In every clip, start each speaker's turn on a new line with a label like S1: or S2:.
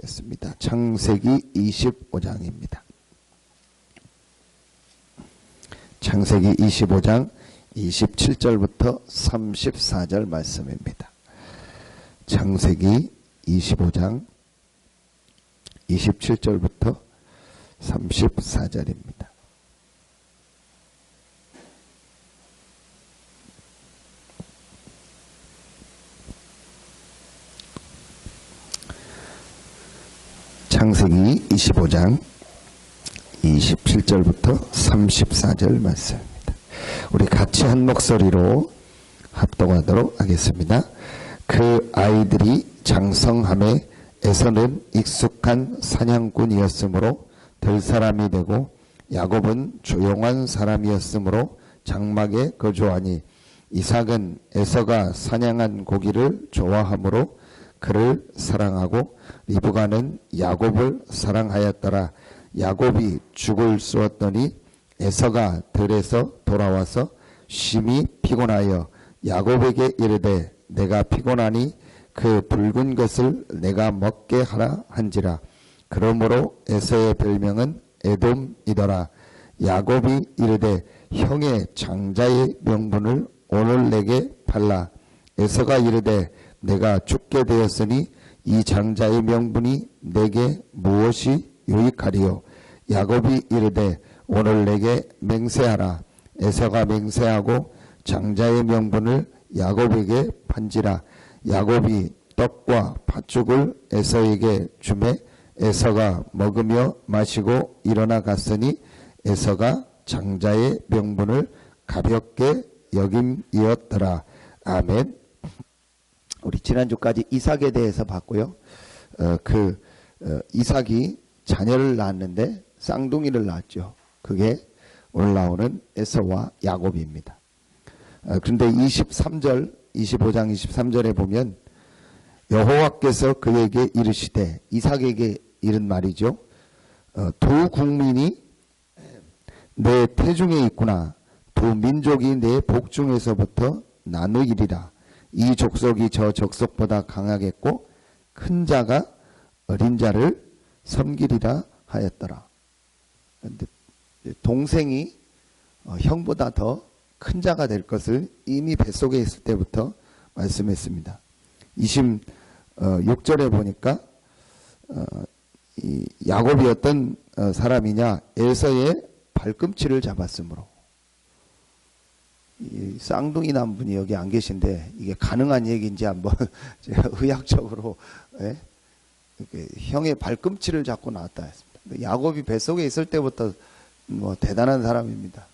S1: 하겠습니다. 창세기 25장입니다. 창세기 25장 27절부터 34절 말씀입니다. 창세기 25장 27절부터 34절입니다. 창세기 25장 27절부터 34절 말씀입니다. 우리 같이 한 목소리로 합독하도록 하겠습니다. 그 아이들이 장성함에 에서는 익숙한 사냥꾼이었으므로 될 사람이 되고 야곱은 조용한 사람이었으므로 장막에 거주하니 이삭은 에서가 사냥한 고기를 좋아하므로 그를 사랑하고 리브가는 야곱을 사랑하였더라. 야곱이 죽을 쏘았더니 에서가 들에서 돌아와서 심히 피곤하여 야곱에게 이르되 내가 피곤하니 그 붉은 것을 내가 먹게 하라 한지라. 그러므로 에서의 별명은 에돔이더라. 야곱이 이르되 형의 장자의 명분을 오늘 내게 팔라. 에서가 이르되 내가 죽게 되었으니 이 장자의 명분이 내게 무엇이 유익하리요. 야곱이 이르되 오늘 내게 맹세하라. 에서가 맹세하고 장자의 명분을 야곱에게 판지라. 야곱이 떡과 팥죽을 에서에게 주매 에서가 먹으며 마시고 일어나 갔으니 에서가 장자의 명분을 가볍게 여김이었더라. 아멘. 우리 지난주까지 이삭에 대해서 봤고요. 이삭이 자녀를 낳았는데 쌍둥이를 낳았죠. 그게 오늘 나오는 에서와 야곱입니다. 그런데 25장 23절에 보면 여호와께서 그에게 이르시되, 이삭에게 이른 말이죠. 두 국민이 내 태중에 있구나. 두 민족이 내 복중에서부터 나누이리라. 이 족속이 저 족속보다 강하겠고 큰 자가 어린 자를 섬기리라 하였더라. 그런데 동생이 형보다 더 큰 자가 될 것을 이미 뱃속에 있을 때부터 말씀했습니다. 26절에 보니까 이 야곱이 어떤 사람이냐, 에서의 발꿈치를 잡았으므로. 이 쌍둥이 난 분이 여기 안 계신데 이게 가능한 얘기인지 한번 제가 의학적으로 형의 발꿈치를 잡고 나왔다 했습니다. 야곱이 뱃속에 있을 때부터 뭐 대단한 사람입니다.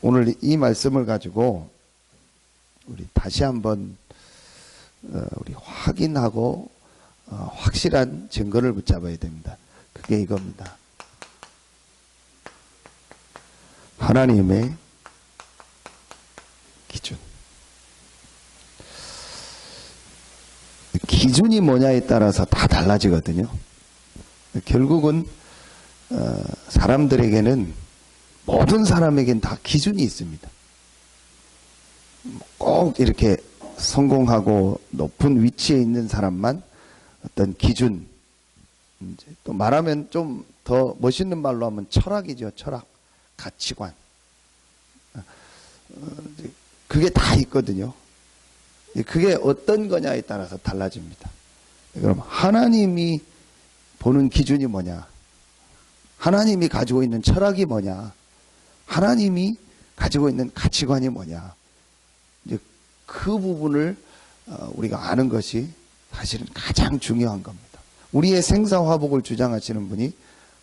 S1: 오늘 이 말씀을 가지고 우리 다시 한번 우리 확인하고 확실한 증거를 붙잡아야 됩니다. 그게 이겁니다. 하나님의 기준. 기준이 뭐냐에 따라서 다 달라지거든요. 결국은 사람들에게는, 모든 사람에게는 다 기준이 있습니다. 꼭 이렇게 성공하고 높은 위치에 있는 사람만 어떤 기준, 또 말하면 좀 더 멋있는 말로 하면 철학이죠. 철학, 가치관. 그게 다 있거든요. 그게 어떤 거냐에 따라서 달라집니다. 그럼 하나님이 보는 기준이 뭐냐? 하나님이 가지고 있는 철학이 뭐냐? 하나님이 가지고 있는 가치관이 뭐냐? 이제 그 부분을 우리가 아는 것이 사실은 가장 중요한 겁니다. 우리의 생사화복을 주장하시는 분이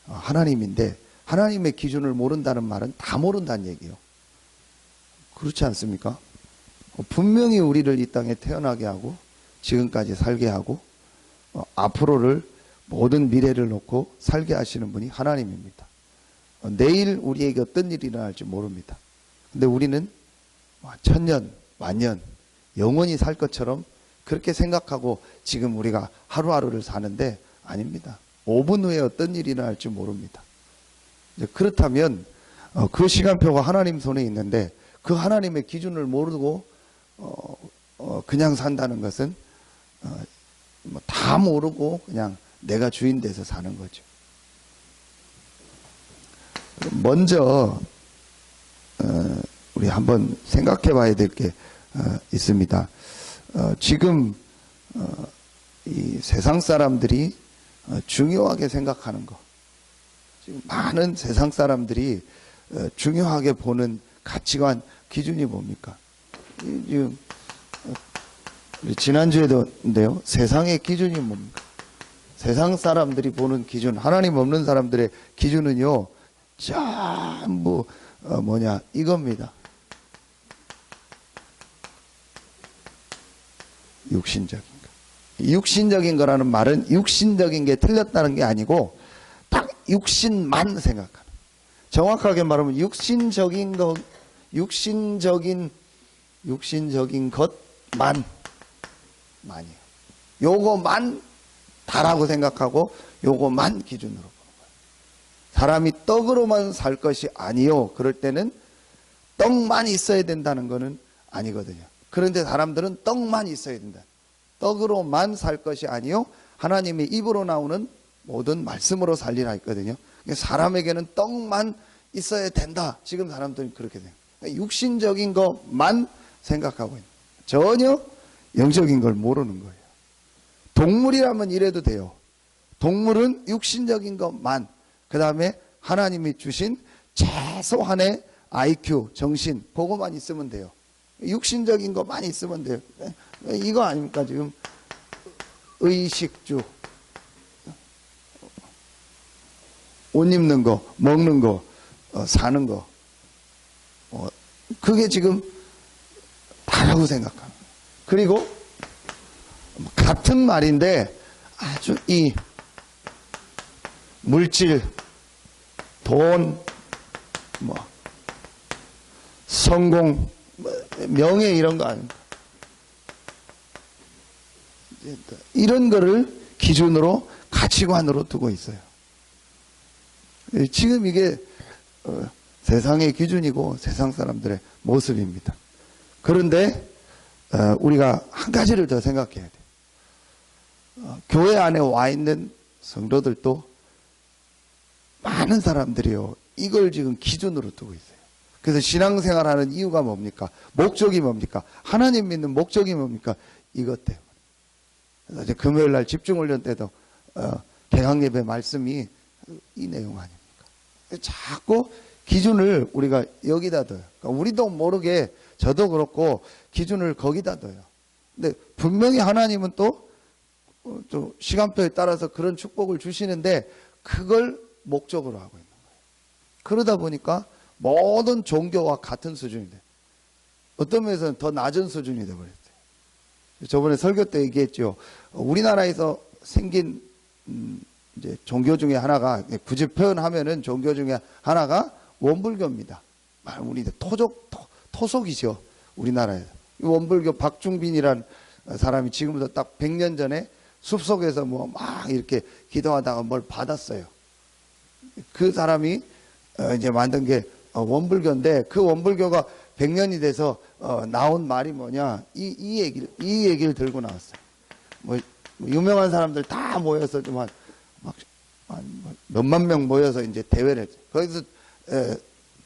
S1: 하나님인데, 하나님의 기준을 모른다는 말은 다 모른다는 얘기예요. 그렇지 않습니까? 분명히 우리를 이 땅에 태어나게 하고 지금까지 살게 하고 앞으로를, 모든 미래를 놓고 살게 하시는 분이 하나님입니다. 내일 우리에게 어떤 일이 일어날지 모릅니다. 근데 우리는 천년, 만년, 영원히 살 것처럼 그렇게 생각하고 지금 우리가 하루하루를 사는데 아닙니다. 5분 후에 어떤 일이 일어날지 모릅니다. 그렇다면 그 시간표가 하나님 손에 있는데 그 하나님의 기준을 모르고 그냥 산다는 것은 다 모르고 그냥 내가 주인 돼서 사는 거죠. 먼저 우리 한번 생각해 봐야 될 게 있습니다. 지금 이 세상 사람들이 중요하게 생각하는 거, 지금 많은 세상 사람들이 중요하게 보는 가치관, 기준이 뭡니까? 지금 지난주에도인데요. 세상의 기준이 뭡니까? 세상 사람들이 보는 기준, 하나님 없는 사람들의 기준은요, 전부 이겁니다. 육신적인 거. 육신적인 거라는 말은 육신적인 게 틀렸다는 게 아니고 딱 육신만 생각하는. 정확하게 말하면 육신적인 것만이에요. 요거만 다라고 생각하고 요거만 기준으로 보는 거예요. 사람이 떡으로만 살 것이 아니요. 그럴 때는 떡만 있어야 된다는 거는 아니거든요. 그런데 사람들은 떡만 있어야 된다. 떡으로만 살 것이 아니요. 하나님의 입으로 나오는 모든 말씀으로 살리라 했거든요. 사람에게는 떡만 있어야 된다. 지금 사람들은 그렇게 돼요. 육신적인 것만 생각하고 있는 거예요. 전혀 영적인 걸 모르는 거예요. 동물이라면 이래도 돼요. 동물은 육신적인 것만, 그 다음에 하나님이 주신 최소한의 IQ, 정신, 그거만 있으면 돼요. 육신적인 것만 있으면 돼요. 이거 아닙니까? 지금 의식주, 옷 입는 거, 먹는 거, 사는 거, 그게 지금 다라고 생각합니다. 그리고 같은 말인데 아주 이 물질, 돈, 성공, 명예 이런 거 아닙니까? 이런 거를 기준으로 가치관으로 두고 있어요. 지금 이게 세상의 기준이고 세상 사람들의 모습입니다. 그런데 우리가 한 가지를 더 생각해야 돼요. 교회 안에 와 있는 성도들도 많은 사람들이요, 이걸 지금 기준으로 두고 있어요. 그래서 신앙생활하는 이유가 뭡니까? 목적이 뭡니까? 하나님 믿는 목적이 뭡니까? 이것 때문에. 그래서 이제 금요일 날 집중훈련 때도 개강예배 말씀이 이 내용 아닙니까? 자꾸 기준을 우리가 여기다 둬요. 그러니까 우리도 모르게 저도 그렇고 기준을 거기다 둬요. 근데 분명히 하나님은 또 시간표에 따라서 그런 축복을 주시는데 그걸 목적으로 하고 있는 거예요. 그러다 보니까 모든 종교와 같은 수준이 돼요. 어떤 면에서는 더 낮은 수준이 되어버렸어요. 저번에 설교 때 얘기했죠. 우리나라에서 생긴 이제 종교 중에 하나가, 굳이 표현하면은 종교 중에 하나가 원불교입니다. 우리 토속이죠. 우리나라에서. 원불교 박중빈이란 사람이 지금부터 딱 100년 전에 숲속에서 막 이렇게 기도하다가 뭘 받았어요. 그 사람이 이제 만든 게 원불교인데, 그 원불교가 100년이 돼서 나온 말이 뭐냐, 이 얘기를 들고 나왔어요. 유명한 사람들 다 모여서 좀 한 몇만 명 모여서 이제 대회를 했어요. 거기서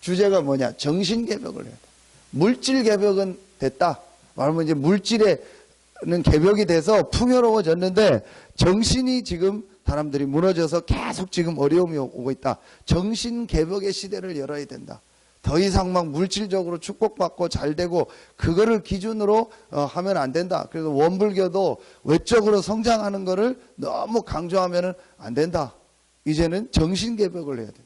S1: 주제가 뭐냐, 정신 개벽을 해야 돼. 물질 개벽은 됐다. 말하면 이제 물질에는 개벽이 돼서 풍요로워졌는데 정신이 지금 사람들이 무너져서 계속 지금 어려움이 오고 있다. 정신 개벽의 시대를 열어야 된다. 더 이상 막 물질적으로 축복받고 잘 되고 그거를 기준으로 하면 안 된다. 그래서 원불교도 외적으로 성장하는 거를 너무 강조하면 안 된다. 이제는 정신 개벽을 해야 된다.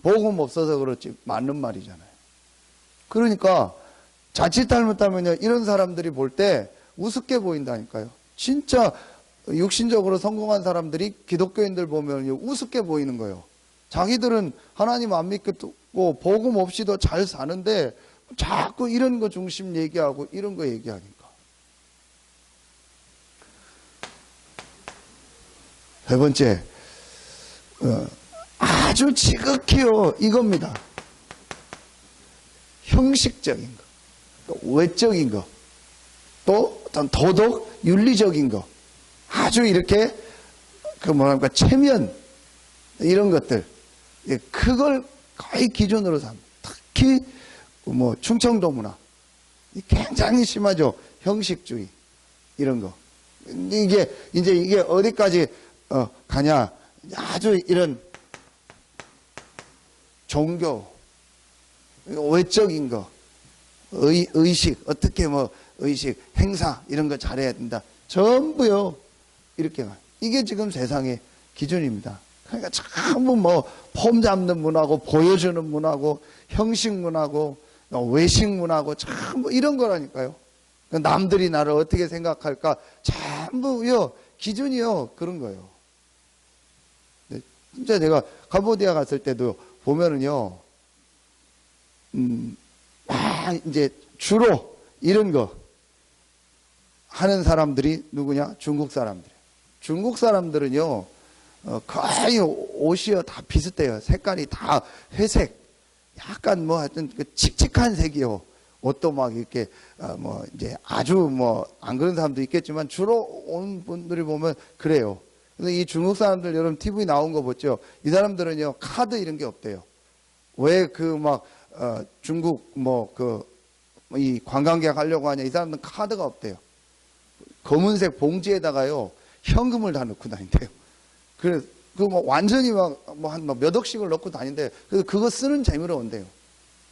S1: 복음 없어서 그렇지 맞는 말이잖아요. 그러니까 자칫 잘못하면요, 이런 사람들이 볼 때 우습게 보인다니까요. 진짜 육신적으로 성공한 사람들이 기독교인들 보면요, 우습게 보이는 거예요. 자기들은 하나님 안 믿고 복음 없이도 잘 사는데 자꾸 이런 거 중심 얘기하고 이런 거 얘기하니까. 세 번째, 아주 지극히요, 이겁니다. 형식적인 거, 또 외적인 거, 또 어떤 도덕, 윤리적인 거, 아주 이렇게 그 뭐랄까 체면 이런 것들, 예, 그걸 거의 기준으로 삼. 특히 뭐 충청도 문화 굉장히 심하죠. 형식주의 이런 거. 이게 이제 이게 어디까지 가냐? 아주 이런 종교, 외적인 거, 의식, 어떻게 뭐 의식, 행사 이런 거 잘해야 된다. 전부요 이렇게 가. 이게 지금 세상의 기준입니다. 그러니까 전부 뭐 폼 잡는 문화고 보여주는 문화고 형식 문화고 외식 문화고 전부 이런 거라니까요. 남들이 나를 어떻게 생각할까 전부요 기준이요 그런 거예요. 진짜 제가 캄보디아 갔을 때도 보면은요, 이제 주로 이런 거 하는 사람들이 누구냐? 중국 사람들. 중국 사람들은요, 거의 옷이요 다 비슷해요. 색깔이 다 회색, 약간 뭐 하여튼 그 칙칙한 색이요. 옷도 막 이렇게 뭐 이제 아주 뭐 안 그런 사람도 있겠지만 주로 온 분들이 보면 그래요. 근데 이 중국 사람들 여러분 TV 나온 거 보죠. 이 사람들은요 카드 이런 게 없대요. 왜 그 막 중국 뭐 그 이 관광객 하려고 하냐? 이 사람들은 카드가 없대요. 검은색 봉지에다가요 현금을 다 넣고 다닌대요. 그래서 그 뭐 완전히 막 뭐 한 몇 억씩을 넣고 다닌대. 그래서 그거 쓰는 재미로 온대요.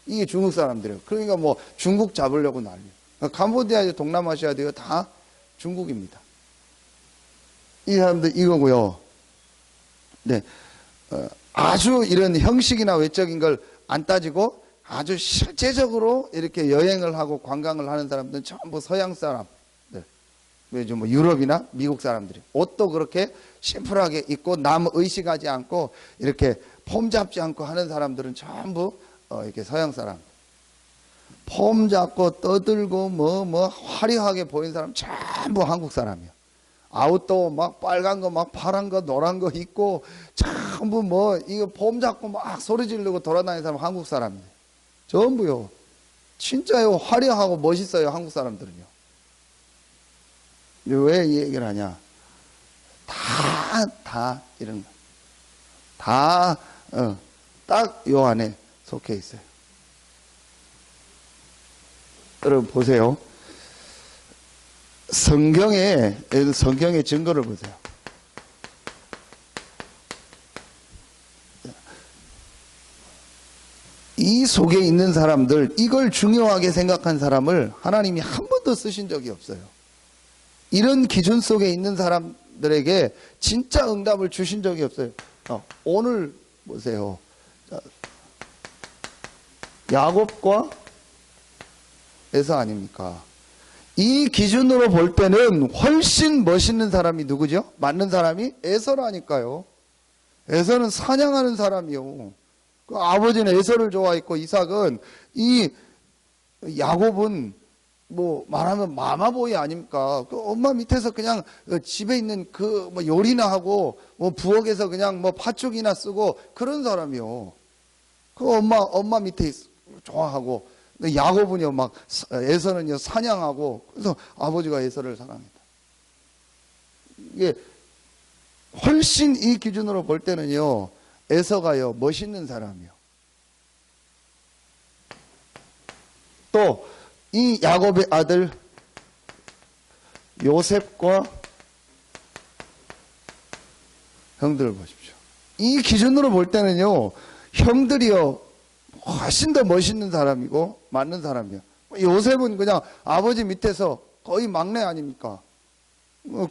S1: 이게 중국 사람들이에요. 그러니까 뭐 중국 잡으려고 난리. 캄보디아, 동남아시아도요 다 중국입니다. 이 사람들 이거고요. 네, 아주 이런 형식이나 외적인 걸 안 따지고 아주 실제적으로 이렇게 여행을 하고 관광을 하는 사람들은 전부 서양 사람들. 요즘 뭐 유럽이나 미국 사람들이 옷도 그렇게 심플하게 입고 남 의식하지 않고 이렇게 폼 잡지 않고 하는 사람들은 전부 이렇게 서양 사람. 폼 잡고 떠들고 뭐 화려하게 보이는 사람 전부 한국 사람이요. 아웃도어 막 빨간 거 막 파란 거 노란 거 입고 전부 뭐 이거 폼 잡고 막 소리 지르고 돌아다니는 사람 한국 사람이에요. 전부요. 진짜요. 화려하고 멋있어요. 한국 사람들은요. 왜 이 얘기를 하냐? 다 이런 거. 다 딱 요 안에 속해 있어요. 여러분 보세요. 성경의 증거를 보세요. 이 속에 있는 사람들, 이걸 중요하게 생각한 사람을 하나님이 한 번도 쓰신 적이 없어요. 이런 기준 속에 있는 사람들에게 진짜 응답을 주신 적이 없어요. 오늘 보세요. 야곱과 에서 아닙니까? 이 기준으로 볼 때는 훨씬 멋있는 사람이 누구죠? 맞는 사람이 에서라니까요. 에서는 사냥하는 사람이요. 그 아버지는 에서를 좋아했고 이삭은 이 야곱은 뭐 말하면 마마보이 아닙니까? 그 엄마 밑에서 그냥 집에 있는 그 뭐 요리나 하고 뭐 부엌에서 그냥 뭐 팥죽이나 쓰고 그런 사람이요. 그 엄마 밑에 좋아하고 야곱은요 막 에서는요 사냥하고 그래서 아버지가 에서를 사랑했다. 이게 훨씬 이 기준으로 볼 때는요 에서가요 멋있는 사람이요. 또 이 야곱의 아들 요셉과 형들을 보십시오. 이 기준으로 볼 때는요 형들이요 훨씬 더 멋있는 사람이고 맞는 사람이요. 요셉은 그냥 아버지 밑에서 거의 막내 아닙니까?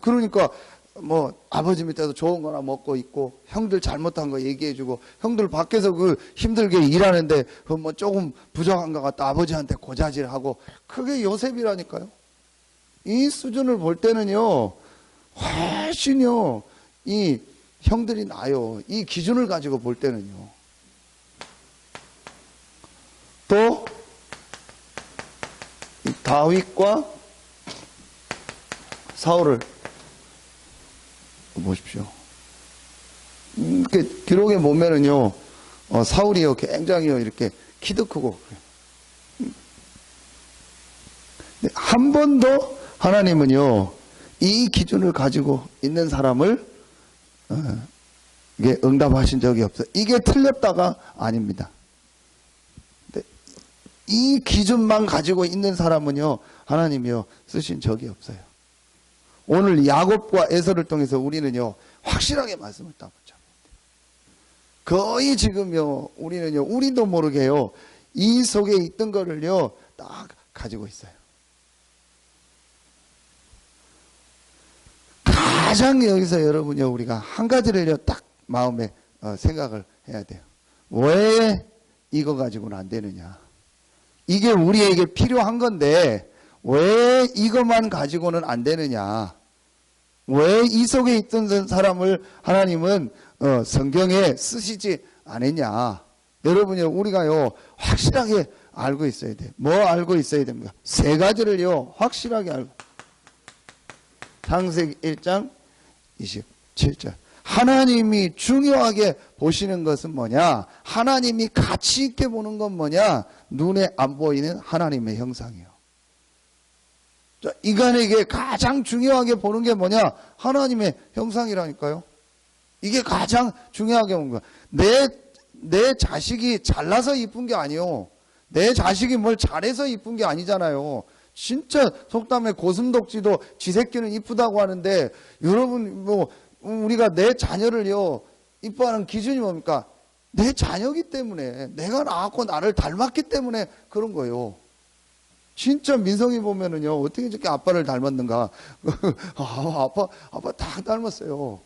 S1: 그러니까 뭐 아버지 밑에서 좋은 거나 먹고 있고 형들 잘못한 거 얘기해주고 형들 밖에서 그 힘들게 일하는데 뭐 조금 부족한 것 같다 아버지한테 고자질하고 그게 요셉이라니까요. 이 수준을 볼 때는요 훨씬요 이 형들이 나요. 이 기준을 가지고 볼 때는요. 또 다윗과 사울을 보십시오. 이렇게 기록에 보면은요, 사울이요, 굉장히요, 이렇게 키도 크고. 한 번도 하나님은요, 이 기준을 가지고 있는 사람을 이게 응답하신 적이 없어요. 이게 틀렸다가 아닙니다. 이 기준만 가지고 있는 사람은요, 하나님이요 쓰신 적이 없어요. 오늘 야곱과 에서를 통해서 우리는요 확실하게 말씀을 딱 붙잡아요. 거의 지금요 우리는요 우리도 모르게요 이 속에 있던 거를요 딱 가지고 있어요. 가장 여기서 여러분요 우리가 한 가지를요 딱 마음에 생각을 해야 돼요. 왜 이거 가지고는 안 되느냐? 이게 우리에게 필요한 건데 왜 이것만 가지고는 안 되느냐? 왜 이 속에 있던 사람을 하나님은 성경에 쓰시지 않았냐? 여러분요 우리가요 확실하게 알고 있어야 돼요. 뭐 알고 있어야 됩니까? 세 가지를요 확실하게 알고. 창세기 1장 27절. 하나님이 중요하게 보시는 것은 뭐냐? 하나님이 가치 있게 보는 건 뭐냐? 눈에 안 보이는 하나님의 형상이요. 인간에게 가장 중요하게 보는 게 뭐냐? 하나님의 형상이라니까요. 이게 가장 중요하게 보는 거야. 내 자식이 잘나서 이쁜 게 아니요. 내 자식이 뭘 잘해서 이쁜 게 아니잖아요. 진짜 속담에 고슴독지도 지 새끼는 이쁘다고 하는데, 여러분 우리가 내 자녀를요 이뻐하는 기준이 뭡니까? 내 자녀기 때문에, 내가 낳았고 나를 닮았기 때문에 그런 거예요. 진짜 민성이 보면은요 어떻게 저렇게 아빠를 닮았는가? 아빠 다 닮았어요.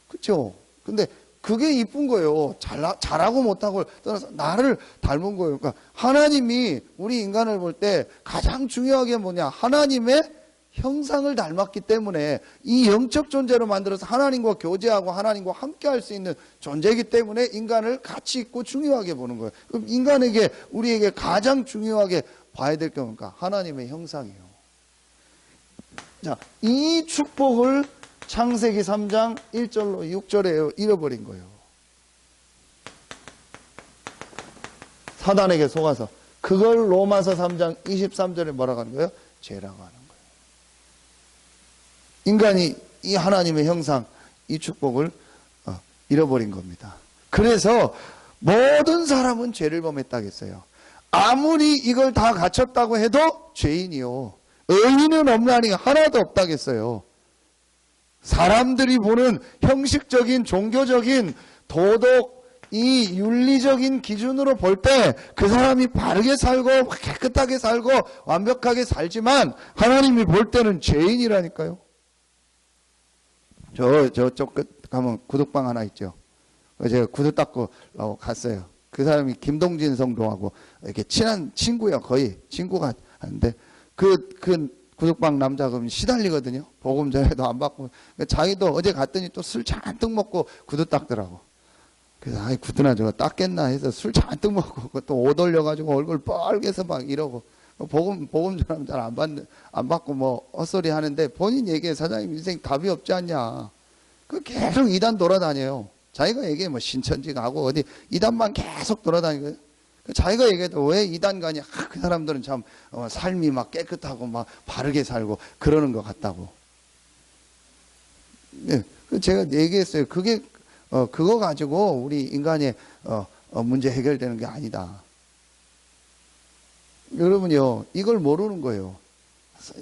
S1: 그렇죠? 근데 그게 이쁜 거예요. 잘하고 못하고 떠나서 나를 닮은 거예요. 그러니까 하나님이 우리 인간을 볼 때 가장 중요하게 뭐냐? 하나님의 형상을 닮았기 때문에, 이 영적 존재로 만들어서 하나님과 교제하고 하나님과 함께 할 수 있는 존재이기 때문에 인간을 가치 있고 중요하게 보는 거예요. 그럼 인간에게, 우리에게 가장 중요하게 봐야 될 게 뭡니까? 하나님의 형상이에요. 자, 이 축복을 창세기 3장 1절로 6절에 잃어버린 거예요. 사단에게 속아서. 그걸 로마서 3장 23절에 뭐라고 하는 거예요? 죄라고 하는 거예요. 인간이 이 하나님의 형상, 이 축복을 잃어버린 겁니다. 그래서 모든 사람은 죄를 범했다겠어요. 아무리 이걸 다 갖췄다고 해도 죄인이요. 의인은 없나니 하나도 없다겠어요. 사람들이 보는 형식적인 종교적인 도덕, 이 윤리적인 기준으로 볼 때 그 사람이 바르게 살고 깨끗하게 살고 완벽하게 살지만, 하나님이 볼 때는 죄인이라니까요. 저쪽 끝 가면 구덕방 하나 있죠. 제가 구두 닦고 갔어요. 그 사람이 김동진 성도하고 이렇게 친한 친구야. 거의 친구가 하는데 그 구덕방 남자 그러면 시달리거든요. 복음 전에도 안 받고. 자기도 어제 갔더니 또 술 잔뜩 먹고 구두 닦더라고. 그래서 아이 구두나 저거 닦겠나 해서 술 잔뜩 먹고 또 옷 올려가지고 얼굴 뻘개서 막 이러고. 복음 전하면 잘 안 받고 뭐 헛소리 하는데, 본인 얘기해. 사장님 인생 답이 없지 않냐. 그 계속 이단 돌아다녀요. 자기가 얘기해. 뭐 신천지 가고 어디 이단만 계속 돌아다니고요. 자기가 얘기해도 왜 이단 가냐. 그 사람들은 참 삶이 막 깨끗하고 막 바르게 살고 그러는 것 같다고. 네, 제가 얘기했어요. 그게 그거 가지고 우리 인간의 문제 해결되는 게 아니다. 여러분요, 이걸 모르는 거예요.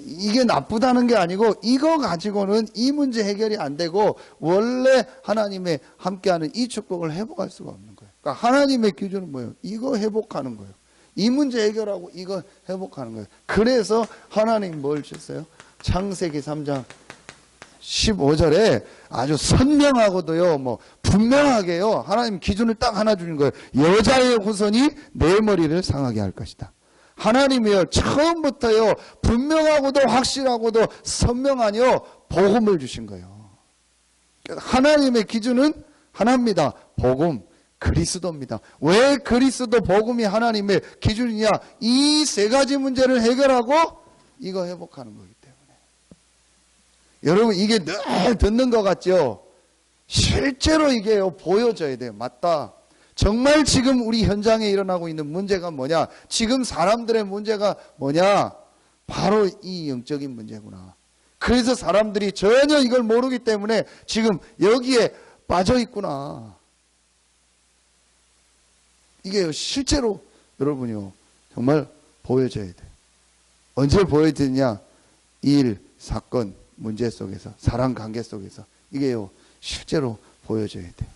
S1: 이게 나쁘다는 게 아니고, 이거 가지고는 이 문제 해결이 안 되고 원래 하나님의 함께하는 이 축복을 회복할 수가 없는 거예요. 그러니까 하나님의 기준은 뭐예요? 이거 회복하는 거예요. 이 문제 해결하고 이거 회복하는 거예요. 그래서 하나님 뭘 주셨어요? 창세기 3장 15절에 아주 선명하고도요, 뭐 분명하게요, 하나님 기준을 딱 하나 주는 거예요. 여자의 후손이 내 머리를 상하게 할 것이다. 하나님이요, 처음부터요, 분명하고도 확실하고도 선명하요 복음을 주신 거예요. 하나님의 기준은 하나입니다. 복음, 그리스도입니다. 왜 그리스도 복음이 하나님의 기준이냐? 이 세 가지 문제를 해결하고 이거 회복하는 거기 때문에. 여러분, 이게 늘 듣는 것 같죠? 실제로 이게요, 보여져야 돼요. 맞다. 정말 지금 우리 현장에 일어나고 있는 문제가 뭐냐? 지금 사람들의 문제가 뭐냐? 바로 이 영적인 문제구나. 그래서 사람들이 전혀 이걸 모르기 때문에 지금 여기에 빠져 있구나. 이게 실제로 여러분이요, 정말 보여져야 돼. 언제 보여지느냐? 일, 사건, 문제 속에서, 사람 관계 속에서. 이게요, 실제로 보여져야 돼.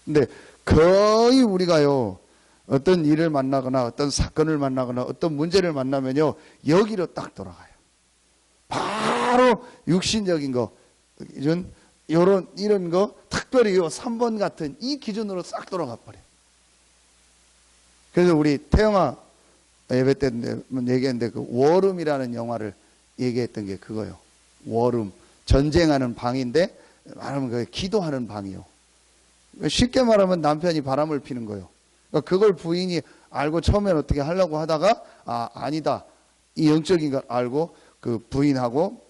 S1: 근데 거의 우리가요, 어떤 일을 만나거나 어떤 사건을 만나거나 어떤 문제를 만나면요, 여기로 딱 돌아가요. 바로 육신적인 거, 이런 거, 특별히 요 3번 같은 이 기준으로 싹 돌아가 버려요. 그래서 우리 태영아 예배 때 얘기했는데, 그 워룸이라는 영화를 얘기했던 게 그거예요. 워룸, 전쟁하는 방인데 말하면 그 기도하는 방이요. 쉽게 말하면 남편이 바람을 피는 거예요. 그러니까 그걸 부인이 알고 처음엔 어떻게 하려고 하다가 아니다, 이 영적인 걸 알고 그 부인하고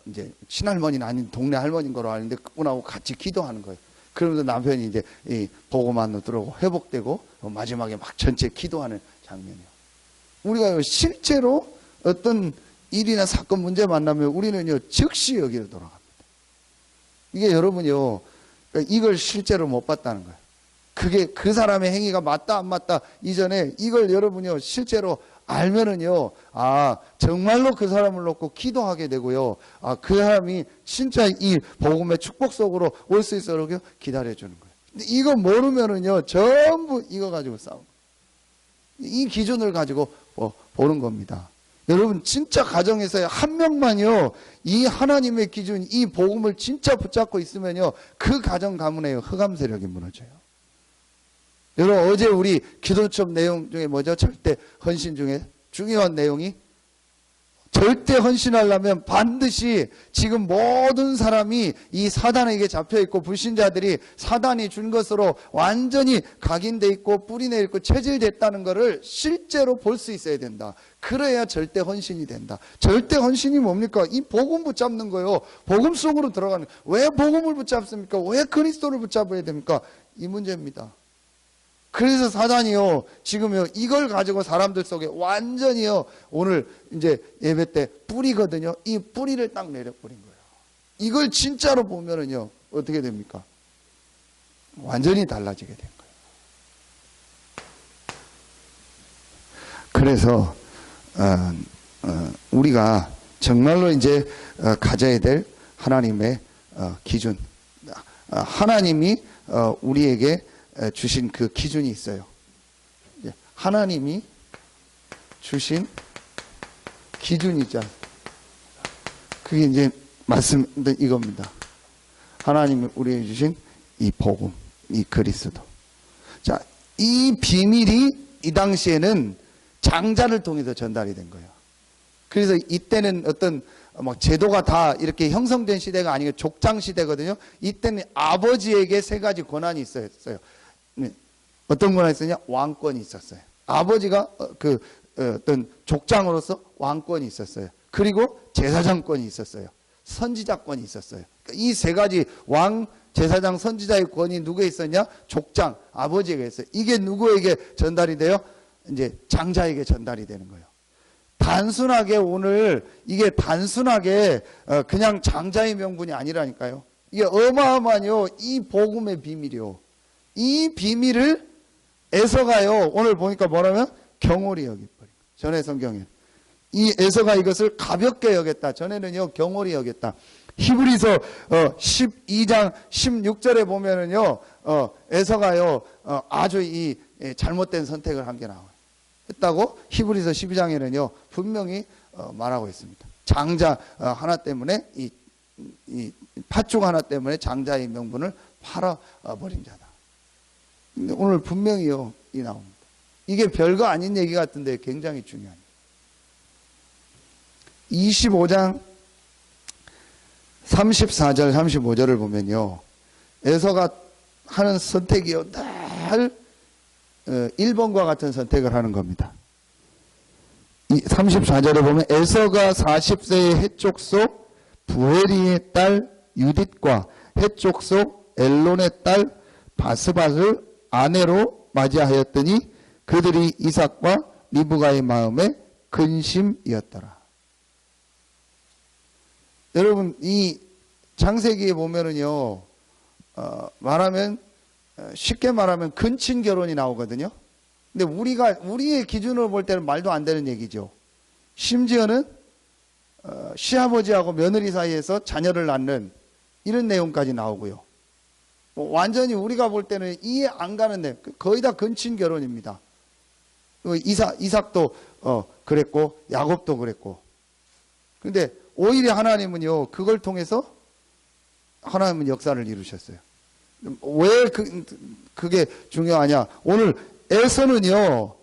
S1: 이제 친할머니는 아닌 동네 할머니인 거로 아는데 그분하고 같이 기도하는 거예요. 그러면서 남편이 이제 이 복음만으로 들어오고 회복되고 마지막에 막 전체 기도하는 장면이에요. 우리가 실제로 어떤 일이나 사건 문제 만나면 우리는요, 즉시 여기로 돌아갑니다. 이게 여러분요, 이걸 실제로 못 봤다는 거예요. 그게 그 사람의 행위가 맞다 안 맞다 이전에 이걸 여러분요, 실제로 알면은요, 정말로 그 사람을 놓고 기도하게 되고요, 그 사람이 진짜 이 복음의 축복 속으로 올 수 있도록 기다려주는 거예요. 근데 이거 모르면은요, 전부 이거 가지고 싸우고, 이 기준을 가지고 보는 겁니다. 여러분, 진짜 가정에서 한 명만요, 이 하나님의 기준, 이 복음을 진짜 붙잡고 있으면요, 그 가정 가문에요, 흑암 세력이 무너져요. 여러분, 어제 우리 기도첩 내용 중에 뭐죠? 절대 헌신 중에 중요한 내용이, 절대 헌신하려면 반드시 지금 모든 사람이 이 사단에게 잡혀있고 불신자들이 사단이 준 것으로 완전히 각인돼 있고 뿌리내 있고 체질됐다는 것을 실제로 볼 수 있어야 된다. 그래야 절대 헌신이 된다. 절대 헌신이 뭡니까? 이 복음 붙잡는 거요. 복음 속으로 들어가는 거예요. 왜 복음을 붙잡습니까? 왜 그리스도를 붙잡아야 됩니까? 이 문제입니다. 그래서 사단이요, 지금요, 이걸 가지고 사람들 속에 완전히요, 오늘 이제 예배 때 뿌리거든요. 이 뿌리를 딱 내려버린 거예요. 이걸 진짜로 보면은요, 어떻게 됩니까? 완전히 달라지게 된 거예요. 그래서, 우리가 정말로 이제 가져야 될 하나님의 기준. 하나님이 우리에게 주신 그 기준이 있어요. 하나님이 주신 기준이자, 그게 이제 말씀 이겁니다. 하나님이 우리에게 주신 이 복음, 이 그리스도. 자, 이 비밀이 이 당시에는 장자를 통해서 전달이 된 거예요. 그래서 이때는 어떤 제도가 다 이렇게 형성된 시대가 아니고 족장 시대거든요. 이때는 아버지에게 세 가지 권한이 있었어요. 어떤 권한이 있었냐? 왕권이 있었어요. 아버지가 어떤 족장으로서 왕권이 있었어요. 그리고 제사장권이 있었어요. 선지자권이 있었어요. 이 세 가지 왕, 제사장, 선지자의 권이 누구에 있었냐? 족장, 아버지에게 있어요. 이게 누구에게 전달이 돼요? 이제 장자에게 전달이 되는 거예요. 단순하게 오늘 이게 단순하게 그냥 장자의 명분이 아니라니까요. 이게 어마어마한요, 이 복음의 비밀이요. 이 비밀을 에서가요, 오늘 보니까 뭐라면 경홀히 여기버린. 전에 성경에 이 에서가 이것을 가볍게 여겼다. 전에는요, 경홀히 여겼다. 히브리서 12장 16절에 보면은요, 에서가요, 아주 이 잘못된 선택을 한 게 나와요. 했다고 히브리서 12장에는요 분명히 말하고 있습니다. 장자 하나 때문에 이 팥죽 하나 때문에 장자의 명분을 팔아버린 자다. 근데 오늘 분명히요 이 나옵니다. 이게 별거 아닌 얘기 같은데 굉장히 중요한 25장 34절 35절을 보면요, 에서가 하는 선택이요 늘 1번과 같은 선택을 하는 겁니다. 34절에 보면 에서가 40세의 해쪽 속 부에리의 딸 유딧과 해쪽 속 엘론의 딸 바스밧을 아내로 맞이하였더니 그들이 이삭과 리브가의 마음에 근심이었더라. 여러분, 이 창세기에 보면은요, 쉽게 말하면 근친 결혼이 나오거든요. 근데 우리의 기준으로 볼 때는 말도 안 되는 얘기죠. 심지어는, 시아버지하고 며느리 사이에서 자녀를 낳는 이런 내용까지 나오고요. 완전히 우리가 볼 때는 이해 안 가는데 거의 다 근친 결혼입니다. 이삭도 그랬고 야곱도 그랬고. 근데 오히려 하나님은요, 그걸 통해서 하나님은 역사를 이루셨어요. 왜 그게 중요하냐? 오늘 에서는요,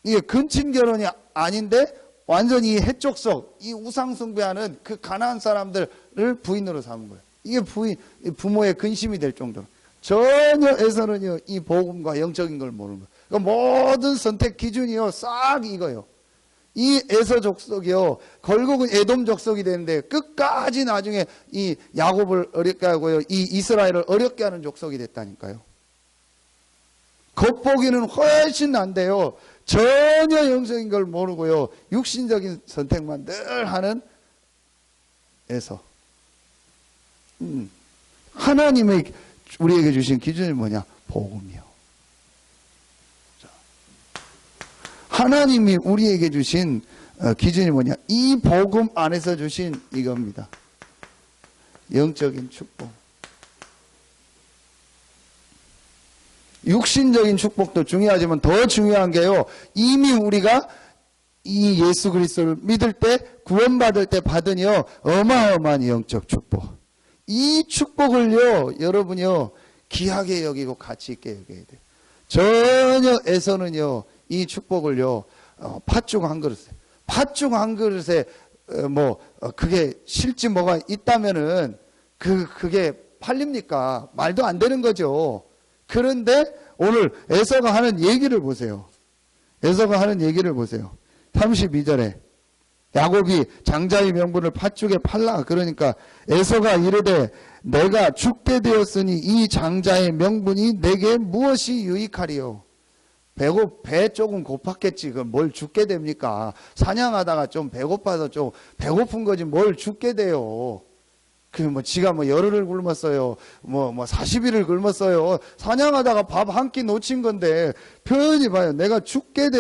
S1: 이게 근친 결혼이 아닌데 완전히 해족속, 이 우상숭배하는 그 가나안 사람들을 부인으로 삼은 거예요. 이게 부모의 근심이 될 정도로. 전혀 에서는요, 이 복음과 영적인 걸 모르는 거예요. 그러니까 모든 선택 기준이요, 싹 이거요. 이 에서 족속이요, 결국은 에돔 족속이 되는데 끝까지 나중에 이 야곱을 어렵게 하고요, 이 이스라엘을 어렵게 하는 족속이 됐다니까요. 겉보기는 훨씬 난데요, 전혀 영적인 걸 모르고요, 육신적인 선택만 늘 하는 에서. 하나님의 우리에게 주신 기준이 뭐냐? 복음이요. 하나님이 우리에게 주신 기준이 뭐냐? 이 복음 안에서 주신 이겁니다. 영적인 축복. 육신적인 축복도 중요하지만 더 중요한 게요, 이미 우리가 이 예수 그리스도를 믿을 때, 구원받을 때 받은요, 어마어마한 영적 축복. 이 축복을요, 여러분요, 귀하게 여기고 가치 있게 여겨야 돼요. 전혀 에서는요, 이 축복을요, 팥죽 한 그릇에, 그게 실지 뭐가 있다면은, 그게 팔립니까? 말도 안 되는 거죠. 그런데 오늘 에서가 하는 얘기를 보세요. 32절에 야곱이 장자의 명분을 팥죽에 팔라. 그러니까 에서가 이르되 내가 죽게 되었으니 이 장자의 명분이 내게 무엇이 유익하리요? 배 조금 고팠겠지. 그걸 뭘 죽게 됩니까? 사냥하다가 좀 배고파서 좀 배고픈 거지 뭘 죽게 돼요. 지가 열흘을 굶었어요. 40일을 굶었어요. 사냥하다가 밥 한 끼 놓친 건데, 편히 봐요. 내가 죽게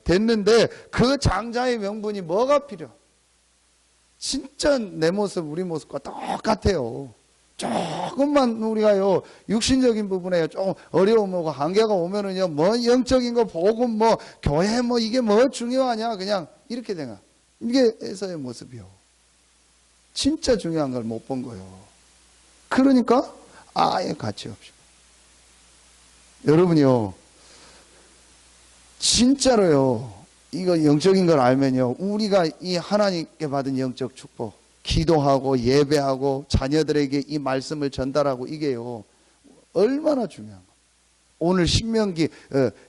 S1: 됐는데, 그 장자의 명분이 뭐가 필요? 진짜 내 모습, 우리 모습과 똑같아요. 조금만 우리가요, 육신적인 부분에 좀 어려움 오고 한계가 오면은요, 영적인 거, 복음, 교회, 이게 중요하냐? 그냥 이렇게 생각. 이게 에서의 모습이요. 진짜 중요한 걸 못 본 거예요. 그러니까 아예 가치 없이. 여러분이요, 진짜로요, 이거 영적인 걸 알면요, 우리가 이 하나님께 받은 영적 축복, 기도하고 예배하고 자녀들에게 이 말씀을 전달하고 이게요, 얼마나 중요한 거예요. 오늘 신명기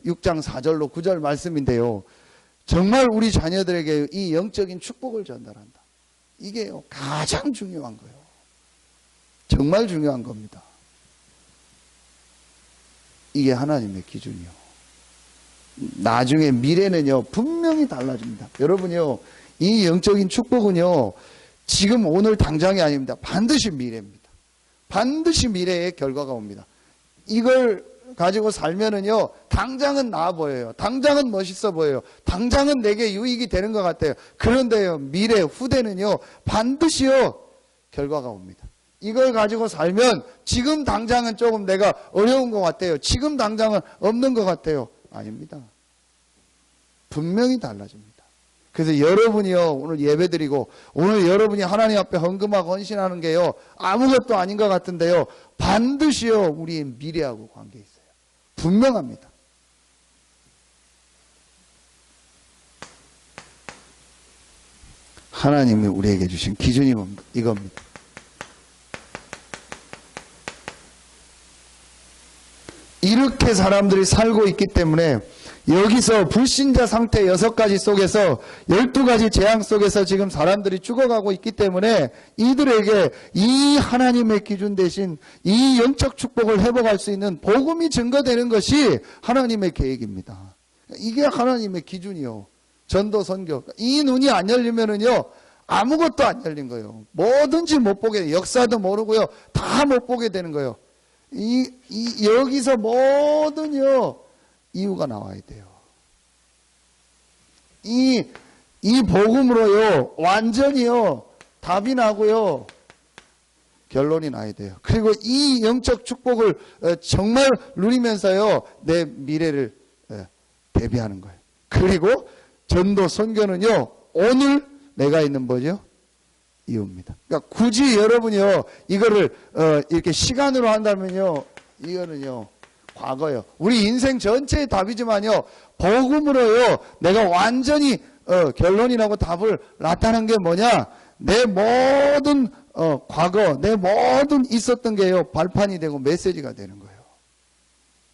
S1: 6장 4절로 9절 말씀인데요, 정말 우리 자녀들에게 이 영적인 축복을 전달한다. 이게요, 가장 중요한 거예요. 정말 중요한 겁니다. 이게 하나님의 기준이요. 나중에 미래는요, 분명히 달라집니다. 여러분요, 이 영적인 축복은요, 지금 오늘 당장이 아닙니다. 반드시 미래입니다. 반드시 미래의 결과가 옵니다. 이걸 가지고 살면은요, 당장은 나아 보여요. 당장은 멋있어 보여요. 당장은 내게 유익이 되는 것 같아요. 그런데요, 미래, 후대는요, 반드시요, 결과가 옵니다. 이걸 가지고 살면 지금 당장은 조금 내가 어려운 것 같아요. 지금 당장은 없는 것 같아요. 아닙니다. 분명히 달라집니다. 그래서 여러분이요, 오늘 예배드리고, 오늘 여러분이 하나님 앞에 헌금하고 헌신하는 게요, 아무것도 아닌 것 같은데요, 반드시요, 우리의 미래하고 관계 있어요. 분명합니다. 하나님이 우리에게 주신 기준이 이겁니다. 이렇게 사람들이 살고 있기 때문에 여기서 불신자 상태 6가지 속에서 12가지 재앙 속에서 지금 사람들이 죽어가고 있기 때문에 이들에게 이 하나님의 기준 대신 이 영적 축복을 회복할 수 있는 복음이 증거되는 것이 하나님의 계획입니다. 이게 하나님의 기준이요. 전도 선교. 이 눈이 안 열리면은요, 아무것도 안 열린 거예요. 뭐든지 못 보게 돼요. 역사도 모르고요. 다 못 보게 되는 거예요. 여기서 모든요 이유가 나와야 돼요. 이 복음으로요 완전히요 답이 나고요 결론이 나야 돼요. 그리고 이 영적 축복을 정말 누리면서요 내 미래를 대비하는 거예요. 그리고 전도 선교는요 오늘 내가 있는 뭐죠? 이유입니다. 그러니까 굳이 여러분이요 이거를 이렇게 시간으로 한다면요 이거는요 과거요. 우리 인생 전체의 답이지만요 복음으로요 내가 완전히 결론이 나고 답을 나타낸 게 뭐냐? 내 모든 과거, 내 모든 있었던 게요 발판이 되고 메시지가 되는 거예요.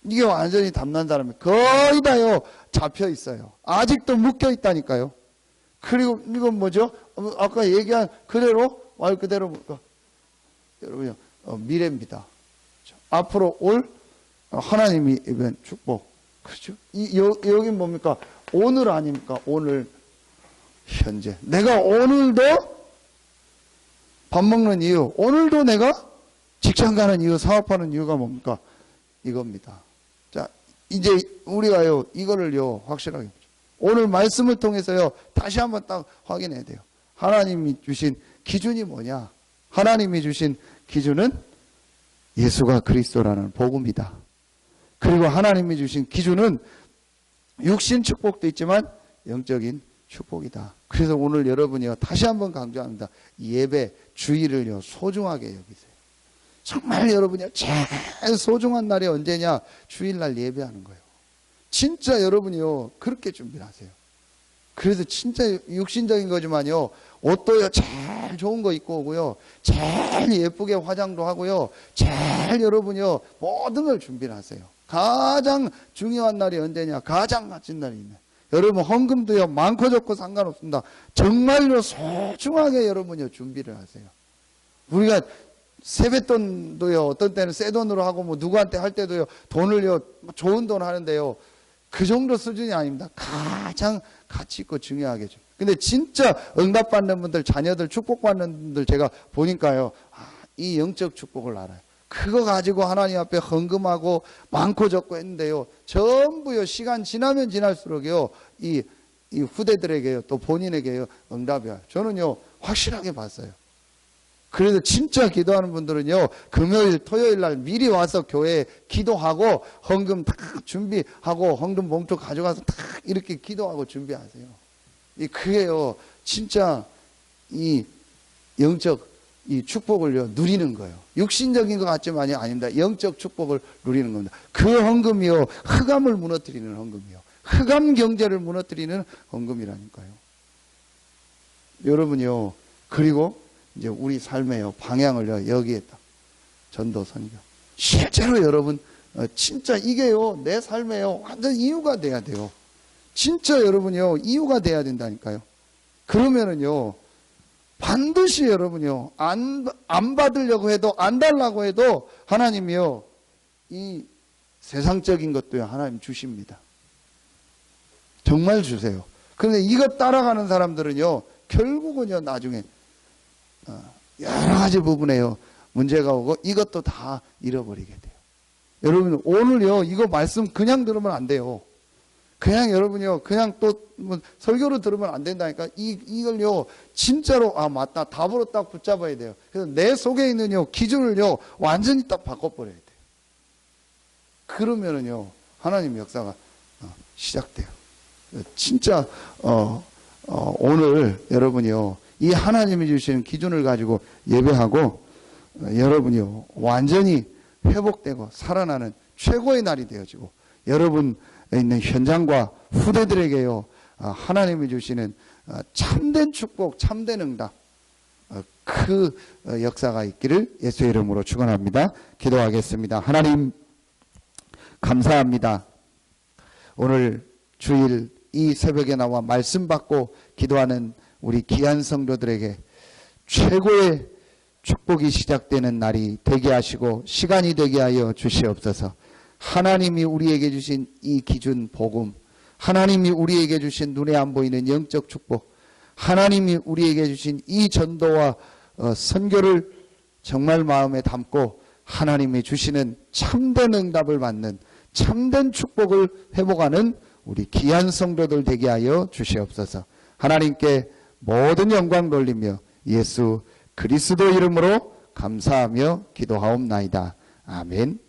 S1: 이게 완전히 답난 사람이 거의 다요 잡혀 있어요. 아직도 묶여 있다니까요. 그리고 이건 뭐죠? 아까 얘기한 그대로 말 그대로 뭡니까? 여러분요 미래입니다. 앞으로 올 하나님이 입은 축복. 그렇죠? 여기 뭡니까? 오늘 아닙니까? 오늘 현재. 내가 오늘도 밥 먹는 이유, 오늘도 내가 직장 가는 이유, 사업하는 이유가 뭡니까? 이겁니다. 자, 이제 우리가요 이거를요 확실하게 오늘 말씀을 통해서요 다시 한번 딱 확인해야 돼요. 하나님이 주신 기준이 뭐냐? 하나님이 주신 기준은 예수가 그리스도라는 복음이다. 그리고 하나님이 주신 기준은 육신 축복도 있지만 영적인 축복이다. 그래서 오늘 여러분이요 다시 한번 강조합니다. 예배 주일을요 소중하게 여기세요. 정말 여러분이요 제일 소중한 날이 언제냐? 주일날 예배하는 거예요. 진짜 여러분이요 그렇게 준비를 하세요. 그래서 진짜 육신적인 거지만요 옷도요 제일 좋은 거 입고 오고요 제일 예쁘게 화장도 하고요 제일 여러분이요 모든 걸 준비를 하세요. 가장 중요한 날이 언제냐? 가장 값진 날이 있네. 여러분 헌금도요 많고 적고 상관없습니다. 정말로 소중하게 여러분요 준비를 하세요. 우리가 세뱃돈도요 어떤 때는 새 돈으로 하고 뭐 누구한테 할 때도요 돈을요 좋은 돈 하는데요 그 정도 수준이 아닙니다. 가장 가치 있고 중요하게 줘. 근데 진짜 응답받는 분들, 자녀들 축복받는 분들 제가 보니까요 이 영적 축복을 알아요. 그거 가지고 하나님 앞에 헌금하고 많고 적고 했는데요 전부요 시간 지나면 지날수록요 이 후대들에게요 또 본인에게요 응답이 와요. 저는요 확실하게 봤어요. 그래서 진짜 기도하는 분들은요 금요일 토요일 날 미리 와서 교회에 기도하고 헌금 다 준비하고 헌금 봉투 가져가서 다 이렇게 기도하고 준비하세요. 그게요 진짜 이 영적 이 축복을요 누리는 거예요. 육신적인 것 같지만이 아닙니다. 영적 축복을 누리는 겁니다. 그 헌금이요 흑암을 무너뜨리는 헌금이요 흑암 경제를 무너뜨리는 헌금이라니까요. 여러분이요 그리고 이제 우리 삶의 방향을요 여기에 딱 전도 선교. 실제로 여러분 진짜 이게요 내 삶에요 완전 이유가 돼야 돼요. 진짜 여러분이요 이유가 돼야 된다니까요. 그러면은요 반드시 여러분이요 안 받으려고 해도 안 달라고 해도 하나님이요 이 세상적인 것도요 하나님 주십니다. 정말 주세요. 그런데 이것 따라가는 사람들은요 결국은요 나중에 여러 가지 부분에요 문제가 오고 이것도 다 잃어버리게 돼요. 여러분 오늘요 이거 말씀 그냥 들으면 안 돼요. 그냥 여러분이요 그냥 또 뭐 설교로 들으면 안 된다니까. 이걸요 진짜로 아 맞다 답으로 딱 붙잡아야 돼요. 그래서 내 속에 있는요 기준을요 완전히 딱 바꿔버려야 돼요. 그러면은요 하나님 역사가 시작돼요. 진짜 오늘 여러분이요 이 하나님이 주시는 기준을 가지고 예배하고 여러분이요 완전히 회복되고 살아나는 최고의 날이 되어지고 여러분에 있는 현장과 후대들에게요 하나님이 주시는 참된 축복 참된 응답 그 역사가 있기를 예수의 이름으로 축원합니다. 기도하겠습니다. 하나님 감사합니다. 오늘 주일 이 새벽에 나와 말씀 받고 기도하는 우리 귀한 성도들에게 최고의 축복이 시작되는 날이 되게 하시고 시간이 되게 하여 주시옵소서. 하나님이 우리에게 주신 이 기준 복음, 하나님이 우리에게 주신 눈에 안 보이는 영적 축복, 하나님이 우리에게 주신 이 전도와 선교를 정말 마음에 담고 하나님이 주시는 참된 응답을 받는 참된 축복을 회복하는 우리 귀한 성도들 되게 하여 주시옵소서. 하나님께 모든 영광 돌리며 예수 그리스도 이름으로 감사하며 기도하옵나이다. 아멘.